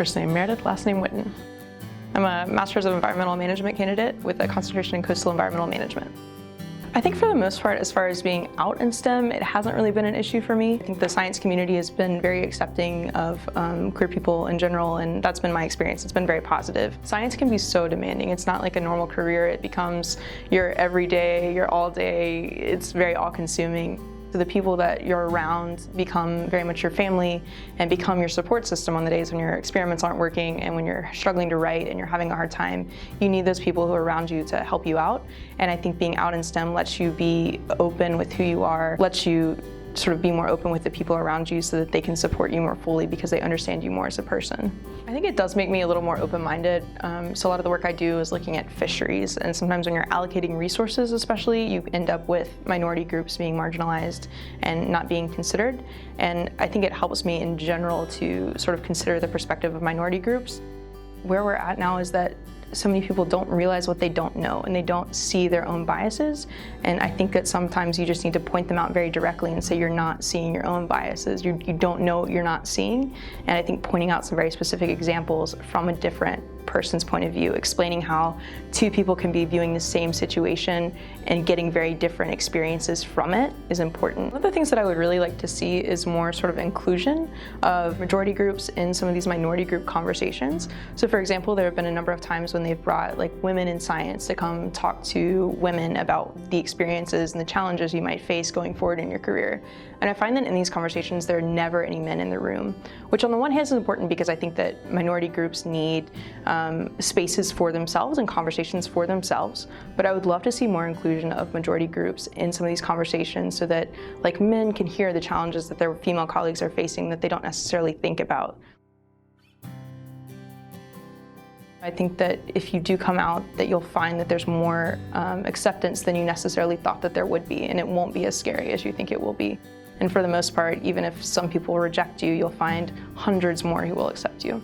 First name Meredith, last name Whitten. I'm a Master's of Environmental Management candidate with a concentration in coastal environmental management. I think for the most part, as far as being out in STEM, it hasn't really been an issue for me. I think the science community has been very accepting of queer people in general, and that's been my experience. It's been very positive. Science can be so demanding. It's not like a normal career. It becomes your everyday, your all day. It's very all-consuming. So the people that you're around become very much your family and become your support system on the days when your experiments aren't working and when you're struggling to write and you're having a hard time. You need those people who are around you to help you out. And I think being out in STEM lets you be open with who you are, lets you sort of be more open with the people around you so that they can support you more fully because they understand you more as a person. I think it does make me a little more open-minded. So a lot of the work I do is looking at fisheries, and sometimes when you're allocating resources especially, you end up with minority groups being marginalized and not being considered. And I think it helps me in general to sort of consider the perspective of minority groups. Where we're at now is that so many people don't realize what they don't know and they don't see their own biases. And I think that sometimes you just need to point them out very directly and say you're not seeing your own biases. You don't know what you're not seeing. And I think pointing out some very specific examples from a different person's point of view, explaining how two people can be viewing the same situation and getting very different experiences from it is important. One of the things that I would really like to see is more sort of inclusion of majority groups in some of these minority group conversations. So for example, there have been a number of times when they've brought like women in science to come talk to women about the experiences and the challenges you might face going forward in your career. And I find that in these conversations, there are never any men in the room, which on the one hand is important because I think that minority groups need spaces for themselves and conversations for themselves. But I would love to see more inclusion of majority groups in some of these conversations so that like men can hear the challenges that their female colleagues are facing that they don't necessarily think about. I think that if you do come out, that you'll find that there's more acceptance than you necessarily thought that there would be, and it won't be as scary as you think it will be. And for the most part, even if some people reject you, you'll find hundreds more who will accept you.